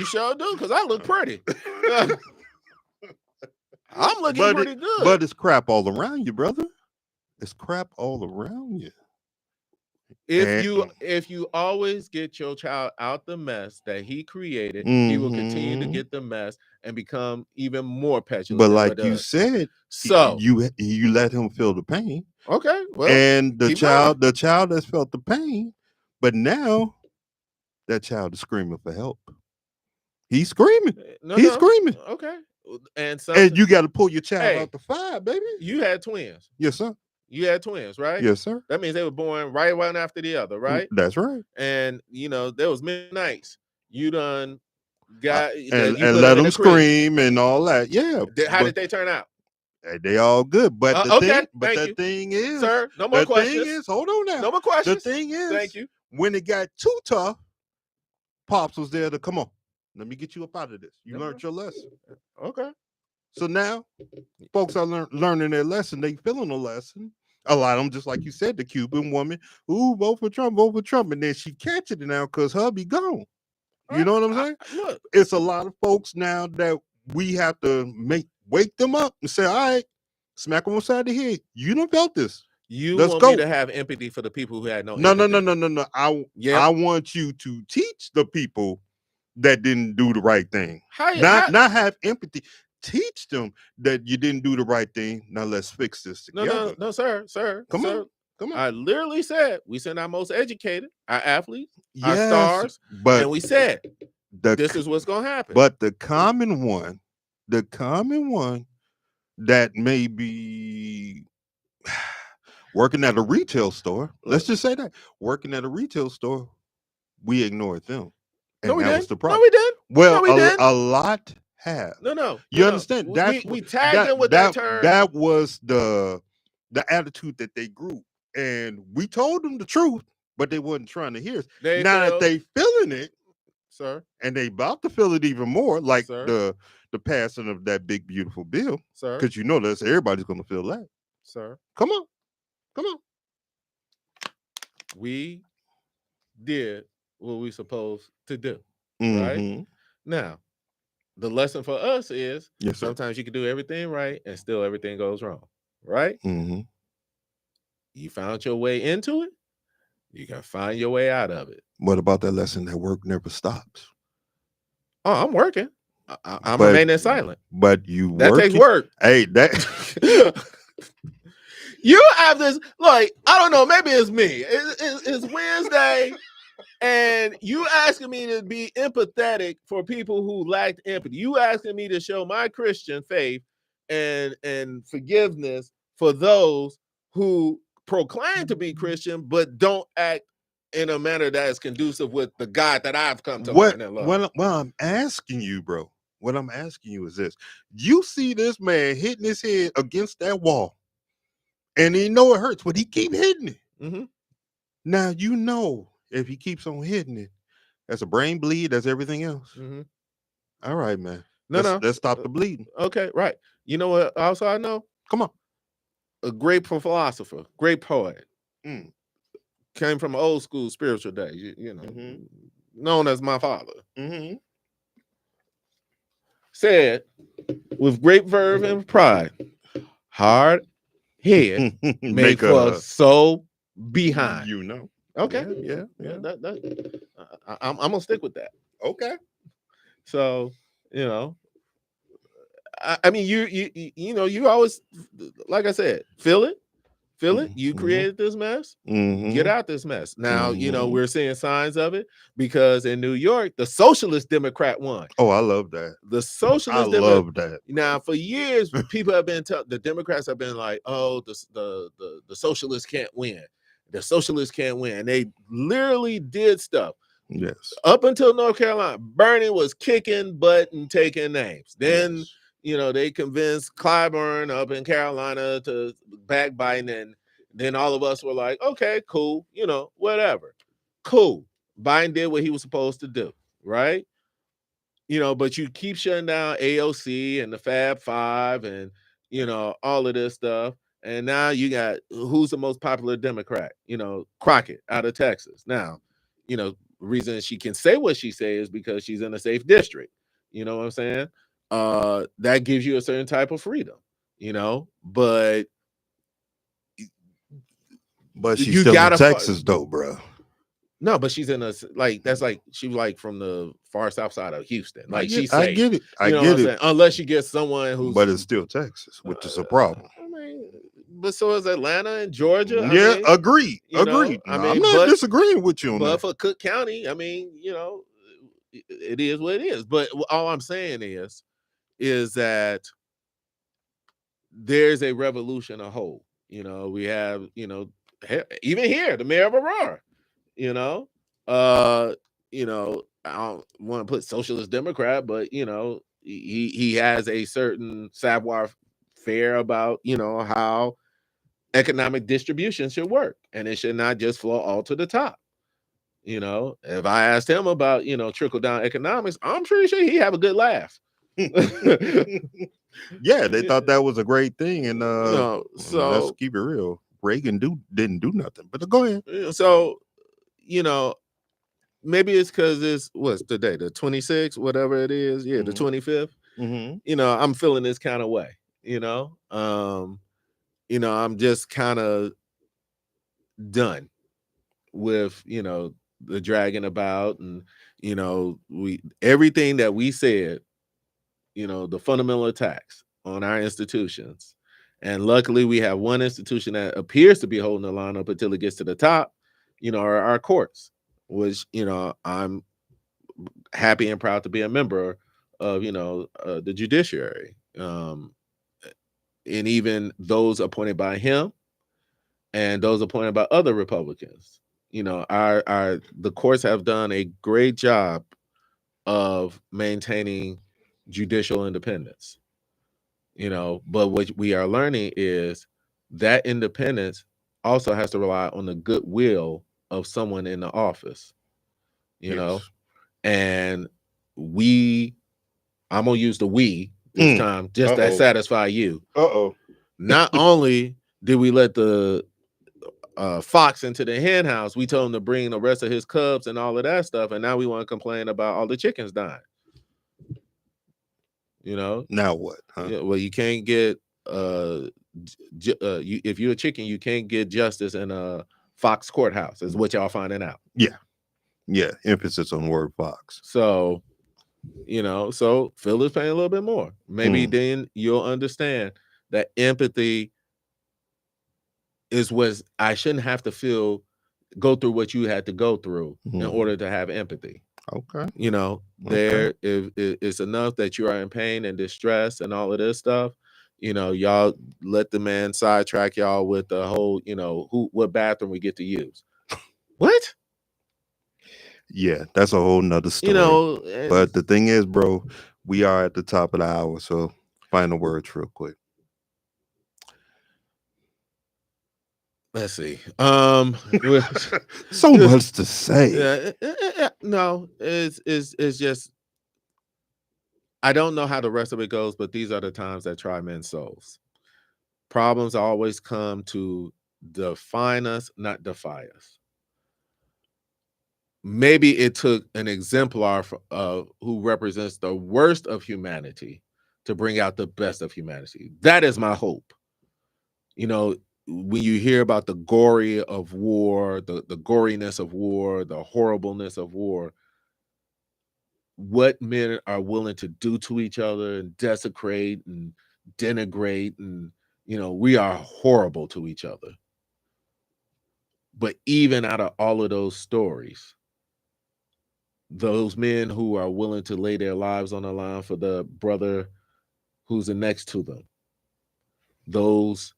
sure do, because I look pretty. I'm looking pretty good. But it's crap all around you, brother. It's crap all around you. If you always get your child out the mess that he created, he will continue to get the mess and become even more petulant. But like you said, so you let him feel the pain. Okay. Well, and the child has felt the pain, but now that child is screaming for help. He's screaming. He's screaming. Okay. And you got to pull your child out the fire, baby. You had twins. Yes, sir. You had twins, right? Yes, sir. That means they were born right one after the other, right? That's right. And there was many nights you done got and let them scream and all that. Yeah. How did they turn out? They all good, but the okay, thing, but the thing is, sir, no more the questions. thing is, hold on now. No more questions. The thing is, Thank you. when it got too tough, Pops was there to come on. Let me get you up out of this. You learned your lesson. Okay. So now, folks are learning their lesson. They feeling the lesson. A lot of them, just like you said, the Cuban woman, ooh, vote for Trump, and then she catching it now because hubby gone. You know what I'm saying? Look, it's a lot of folks now that we have to wake them up and say, all right, smack them upside the head. You done felt this. Let's want go. Me to have empathy for the people who had no empathy. No. I want you to teach the people that didn't do the right thing. Not have empathy. Teach them that you didn't do the right thing. Now let's fix this together. No, sir. Come on. I literally said we send our most educated, our athletes, our stars, and we said this is what's gonna happen. But the common one that may be working at a retail store. Let's just say that working at a retail store, we ignored them. And no, that was the problem. No, we didn't. Well, a lot have. No. You understand? We tagged them with that term. That was the attitude that they grew. And we told them the truth, but they wasn't trying to hear us. Now that they feeling it, sir, and they about to feel it even more, like sir, the passing of that big beautiful bill, sir, because you know that's everybody's gonna feel that, sir. Come on. We did what we supposed to do, right? Now, the lesson for us is sometimes you can do everything right and still everything goes wrong, right? You found your way into it, you can find your way out of it. What about that lesson that work never stops? Oh, I'm working. I'm remaining silent. But that takes work. Hey, that you have this, like, I don't know, maybe it's me. It's Wednesday, and you asking me to be empathetic for people who lacked empathy. You asking me to show my Christian faith and forgiveness for those who proclaim to be Christian but don't act in a manner that is conducive with the God that I've come to learn and love. Well, I'm asking you, bro. What I'm asking you is this: you see this man hitting his head against that wall, and he know it hurts, but he keep hitting it. Now you know if he keeps on hitting it, that's a brain bleed. That's everything else. All right, man. Let's stop the bleeding. Okay, right. You know what? Also, I know. Come on. A great philosopher, great poet. Came from old school spiritual days. You know, known as my father. Said with great verve and pride, hard head make for soul behind. You know. Okay. Yeah. I'm gonna stick with that. Okay. So, you know, I mean, you know, you always, like I said, feel it. You created this mess. Get out this mess. Now, you know, we're seeing signs of it because in New York, the Socialist Democrat won. Oh, I love that. The Socialist Democrat. Love that. Now, for years, people have been the Democrats have been like, oh, the Socialists can't win. The Socialists can't win. And they literally did stuff. Yes. Up until North Carolina, Bernie was kicking butt and taking names. Then, you know, they convinced Clyburn up in Carolina to back Biden. And then all of us were like, okay, cool. You know, whatever. Cool. Biden did what he was supposed to do. Right. You know, but you keep shutting down AOC and the Fab Five and, you know, all of this stuff. And now you got who's the most popular Democrat? You know, Crockett out of Texas. Now, you know, the reason she can say what she says is because she's in a safe district. You know what I'm saying? That gives you a certain type of freedom, you know, but she's still in Texas though, bro. No, but she's in a, like, that's like, she was like from the far south side of Houston. Like, she's safe. I get it. I get it. Unless you get someone who's, but it's still Texas, which is a problem. I mean, but so is Atlanta and Georgia. Agreed. Agreed. I mean, I'm not disagreeing with you on that. But for Cook County, I mean, you know, it is what it is. But all I'm saying is that there's a revolution of hope. You know, we have, you know, even here, the mayor of Aurora, you know, I don't want to put socialist Democrat, but, you know, he has a certain savoir fair about, how economic distribution should work, and it should not just flow all to the top. If I asked him about, trickle down economics, I'm pretty sure he'd have a good laugh. Yeah, they thought that was a great thing, and so let's keep it real. Reagan didn't do nothing. But go ahead. So, maybe it's because what's today, the 26th, whatever it is. Yeah, the 25th. I'm feeling this kind of way. I'm just kind of done with the dragging about, and everything that we said, the fundamental attacks on our institutions. And luckily we have one institution that appears to be holding the line up until it gets to the top, are our courts, which I'm happy and proud to be a member of, the judiciary, and even those appointed by him and those appointed by other Republicans. The courts have done a great job of maintaining judicial independence. But what we are learning is that independence also has to rely on the goodwill of someone in the office. And I'm gonna use the we this time just to satisfy you. Not only did we let the fox into the hen house, we told him to bring the rest of his cubs and all of that stuff, and now we want to complain about all the chickens dying. Now what? Yeah, well, you can't get if you're a chicken, you can't get justice in a fox courthouse, is what y'all finding out. Yeah, emphasis on word fox. So so feel this pain a little bit more. Maybe then you'll understand that empathy is what I shouldn't have to go through what you had to go through in order to have empathy. Okay. It's enough that you are in pain and distress and all of this stuff. Y'all let the man sidetrack y'all with the whole, what bathroom we get to use. What? Yeah, that's a whole nother story. But the thing is, bro, we are at the top of the hour, so final words real quick. Let's see. So much to say. No, it's just I don't know how the rest of it goes, but these are the times that try men's souls. Problems always come to define us, not defy us. Maybe it took an exemplar who represents the worst of humanity to bring out the best of humanity. That is my hope. When you hear about the gory of war, the goriness of war, the horribleness of war, what men are willing to do to each other and desecrate and denigrate, and we are horrible to each other. But even out of all of those stories, those men who are willing to lay their lives on the line for the brother who's next to them, those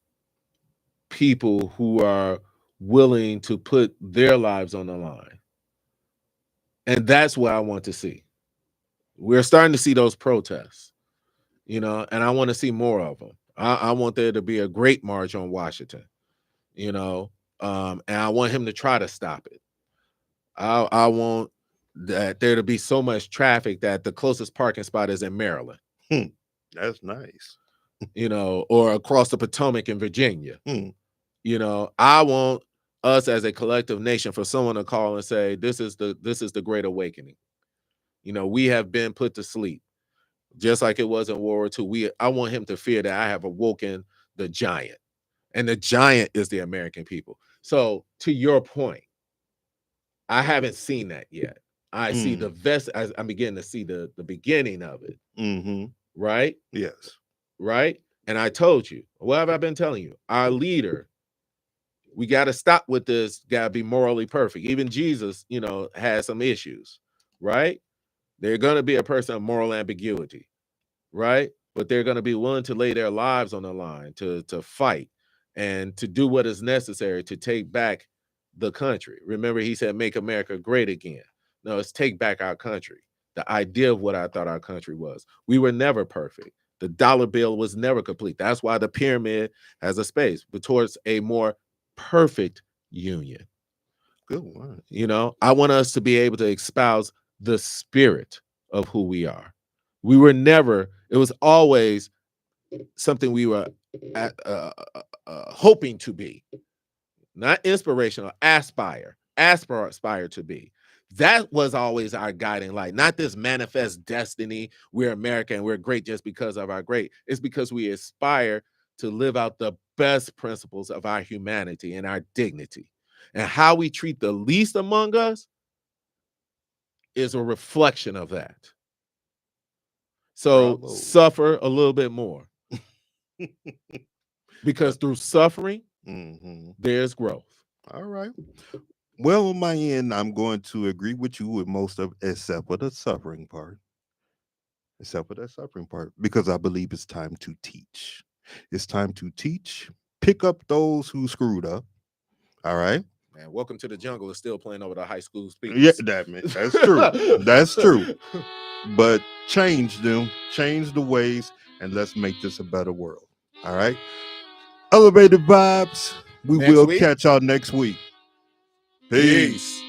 people who are willing to put their lives on the line, and that's what I want to see. We're starting to see those protests, and I want to see more of them. I want there to be a great march on Washington, and I want him to try to stop it. I want that there to be so much traffic that the closest parking spot is in Maryland. That's nice. Or across the Potomac in Virginia. I want us as a collective nation for someone to call and say, this is the Great Awakening. We have been put to sleep, just like it was in World War II. I want him to fear that I have awoken the giant, and the giant is the American people. So to your point, I haven't seen that yet. I see the best. I'm beginning to see the beginning of it. Right? Yes. Right? And I told you, what have I been telling you? Our leader, we got to stop with this, got to be morally perfect. Even Jesus, has some issues, right? They're going to be a person of moral ambiguity, right? But they're going to be willing to lay their lives on the line, to fight, and to do what is necessary to take back the country. Remember, he said, make America great again. No, it's take back our country. The idea of what I thought our country was. We were never perfect. The dollar bill was never complete. That's why the pyramid has a space, but towards a more perfect union. Good one. You know, I want us to be able to espouse the spirit of who we are. We were never, it was always something we were hoping to be, not inspirational, aspire to be. That was always our guiding light, not this manifest destiny. We're America and we're great just because of our great. It's because we aspire to live out the best principles of our humanity and our dignity. And how we treat the least among us is a reflection of that. So Bravo. suffer a little bit more. Because through suffering, there's growth. All right. Well, on my end, I'm going to agree with you with most of, except for the suffering part. Because I believe it's time to teach. It's time to teach. Pick up those who screwed up. All right. Man, Welcome to the Jungle is still playing over the high school speakers. Yeah, that's true. That's true. But change them, change the ways, and let's make this a better world. All right. Elevated Vibes. We will catch y'all next week. Peace.